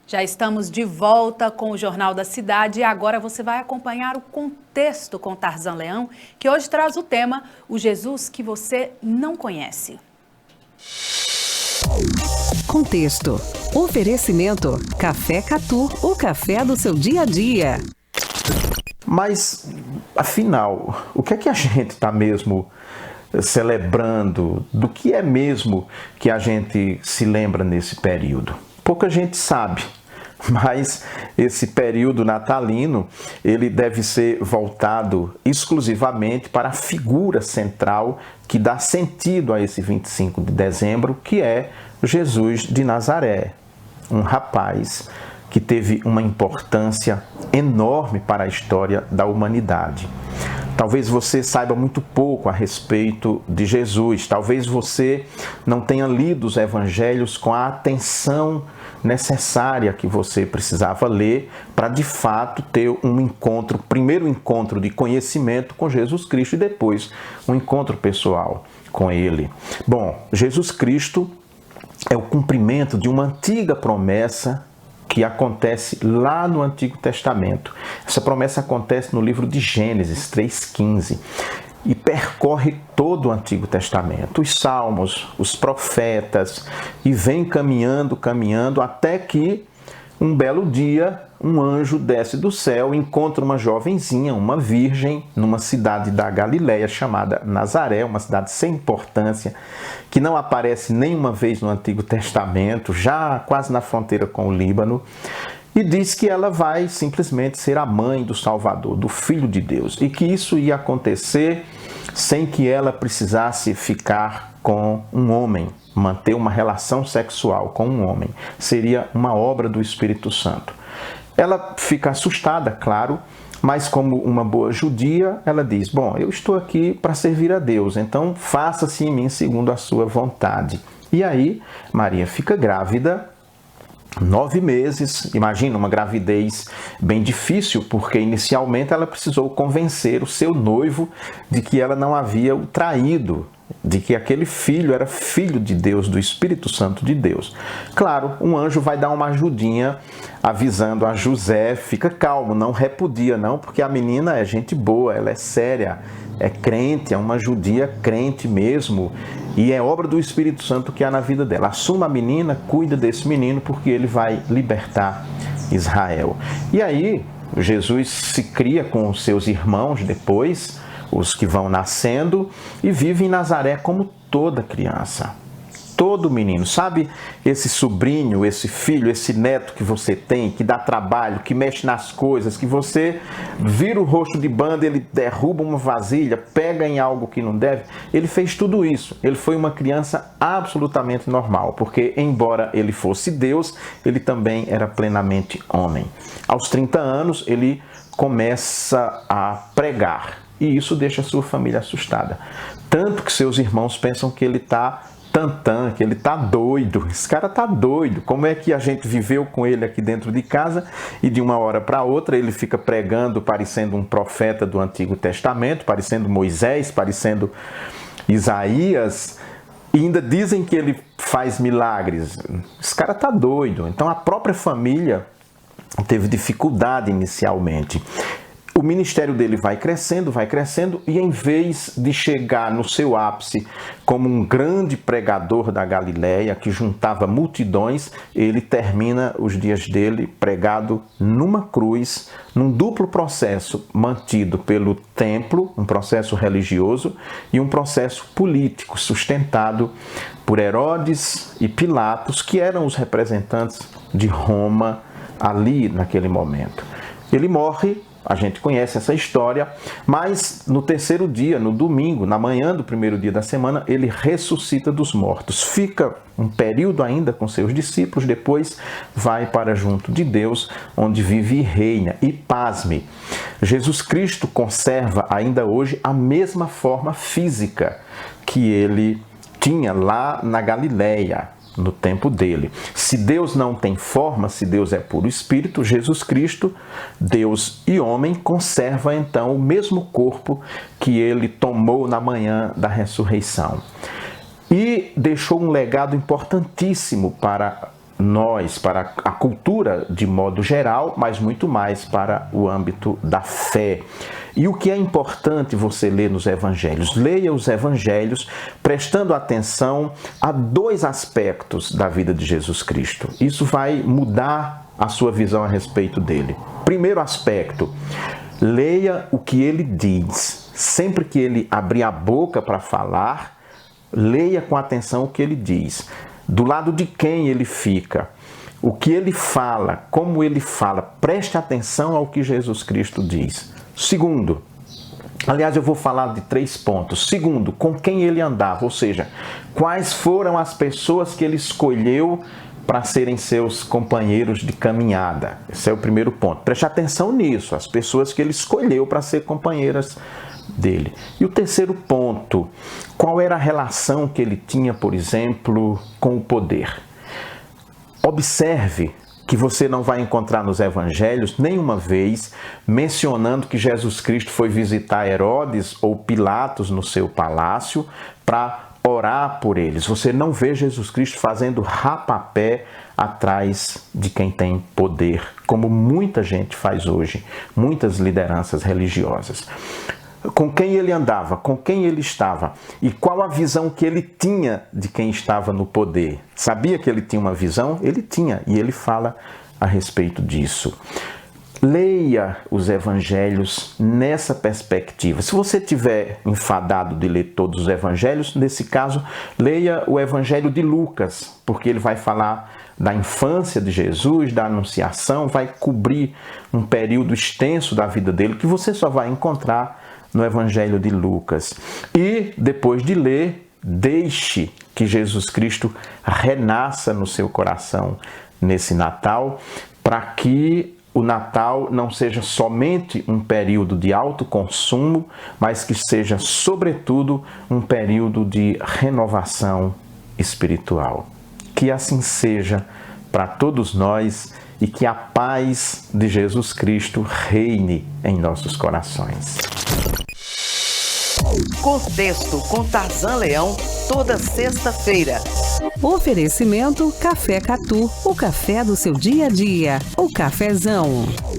Já estamos de volta com o Jornal da Cidade e agora você vai acompanhar o contexto com Tarzan Leão, que hoje traz o tema O Jesus que você não conhece. Contexto. Oferecimento. Café Catu, o café do seu dia a dia. Mas, afinal, o que é que a gente está mesmo celebrando? Do que é mesmo que a gente se lembra nesse período? Pouca gente sabe, mas esse período natalino, ele deve ser voltado exclusivamente para a figura central que dá sentido a esse 25 de dezembro, que é Jesus de Nazaré, um rapaz que teve uma importância enorme para a história da humanidade. Talvez você saiba muito pouco a respeito de Jesus, talvez você não tenha lido os evangelhos com a atenção necessária que você precisava ler para de fato ter um encontro, primeiro encontro de conhecimento com Jesus Cristo e depois um encontro pessoal com Ele. Bom, Jesus Cristo é o cumprimento de uma antiga promessa que acontece lá no Antigo Testamento. Essa promessa acontece no livro de Gênesis 3,15 e percorre todo o Antigo Testamento, os Salmos, os profetas, e vem caminhando até que um belo dia um anjo desce do céu e encontra uma jovenzinha, uma virgem, numa cidade da Galileia chamada Nazaré, uma cidade sem importância, que não aparece nenhuma vez no Antigo Testamento, já quase na fronteira com o Líbano, e diz que ela vai simplesmente ser a mãe do Salvador, do Filho de Deus, e que isso ia acontecer sem que ela precisasse ficar com um homem, manter uma relação sexual com um homem. Seria uma obra do Espírito Santo. Ela fica assustada, claro, mas como uma boa judia, ela diz, bom, eu estou aqui para servir a Deus, então faça-se em mim segundo a sua vontade. E aí, Maria fica grávida, 9 meses, imagina uma gravidez bem difícil, porque inicialmente ela precisou convencer o seu noivo de que ela não havia o traído, de que aquele filho era filho de Deus, do Espírito Santo de Deus. Claro, um anjo vai dar uma ajudinha avisando a José, fica calmo, não repudia não, porque a menina é gente boa, ela é séria, é crente, é uma judia crente mesmo, e é obra do Espírito Santo que há na vida dela. Assuma a menina, cuida desse menino, porque ele vai libertar Israel. E aí, Jesus se cria com os seus irmãos depois, os que vão nascendo, e vive em Nazaré como toda criança, todo menino. Sabe esse sobrinho, esse filho, esse neto que você tem, que dá trabalho, que mexe nas coisas, que você vira o rosto de banda, ele derruba uma vasilha, pega em algo que não deve? Ele fez tudo isso. Ele foi uma criança absolutamente normal, porque embora ele fosse Deus, ele também era plenamente homem. Aos 30 anos, ele começa a pregar. E isso deixa a sua família assustada. Tanto que seus irmãos pensam que ele está tantã, que ele está doido. Esse cara está doido. Como é que a gente viveu com ele aqui dentro de casa e de uma hora para outra ele fica pregando, parecendo um profeta do Antigo Testamento, parecendo Moisés, parecendo Isaías, e ainda dizem que ele faz milagres. Esse cara está doido. Então a própria família teve dificuldade inicialmente. O ministério dele vai crescendo, e em vez de chegar no seu ápice como um grande pregador da Galileia, que juntava multidões, ele termina os dias dele pregado numa cruz, num duplo processo mantido pelo templo, um processo religioso, e um processo político sustentado por Herodes e Pilatos, que eram os representantes de Roma ali naquele momento. Ele morre. A gente conhece essa história, mas no terceiro dia, no domingo, na manhã do primeiro dia da semana, ele ressuscita dos mortos. Fica um período ainda com seus discípulos, depois vai para junto de Deus, onde vive e reina. E pasme, Jesus Cristo conserva ainda hoje a mesma forma física que ele tinha lá na Galileia, no tempo dele. Se Deus não tem forma, se Deus é puro espírito, Jesus Cristo, Deus e homem, conserva então o mesmo corpo que ele tomou na manhã da ressurreição. E deixou um legado importantíssimo para nós, para a cultura de modo geral, mas muito mais para o âmbito da fé. E o que é importante você ler nos evangelhos? Leia os evangelhos prestando atenção a dois aspectos da vida de Jesus Cristo. Isso vai mudar a sua visão a respeito dele. Primeiro aspecto, leia o que ele diz. Sempre que ele abrir a boca para falar, leia com atenção o que ele diz. Do lado de quem ele fica, o que ele fala, como ele fala. Preste atenção ao que Jesus Cristo diz. Segundo, aliás, eu vou falar de 3 pontos. Segundo, com quem ele andava, ou seja, quais foram as pessoas que ele escolheu para serem seus companheiros de caminhada. Esse é o primeiro ponto. Preste atenção nisso, as pessoas que ele escolheu para ser companheiras dele. E o terceiro ponto, qual era a relação que ele tinha, por exemplo, com o poder? Observe que você não vai encontrar nos evangelhos nenhuma vez mencionando que Jesus Cristo foi visitar Herodes ou Pilatos no seu palácio para orar por eles. Você não vê Jesus Cristo fazendo rapapé atrás de quem tem poder, como muita gente faz hoje, muitas lideranças religiosas. Com quem ele andava, com quem ele estava e qual a visão que ele tinha de quem estava no poder. Sabia que ele tinha uma visão? Ele tinha, e ele fala a respeito disso. Leia os evangelhos nessa perspectiva. Se você estiver enfadado de ler todos os evangelhos, nesse caso, leia o evangelho de Lucas, porque ele vai falar da infância de Jesus, da anunciação, vai cobrir um período extenso da vida dele que você só vai encontrar no Evangelho de Lucas. E, depois de ler, deixe que Jesus Cristo renasça no seu coração nesse Natal, para que o Natal não seja somente um período de autoconsumo, mas que seja, sobretudo, um período de renovação espiritual. Que assim seja para todos nós e que a paz de Jesus Cristo reine em nossos corações. Contexto com Tarzan Leão, toda sexta-feira. Oferecimento Café Catu, o café do seu dia a dia. O cafezão.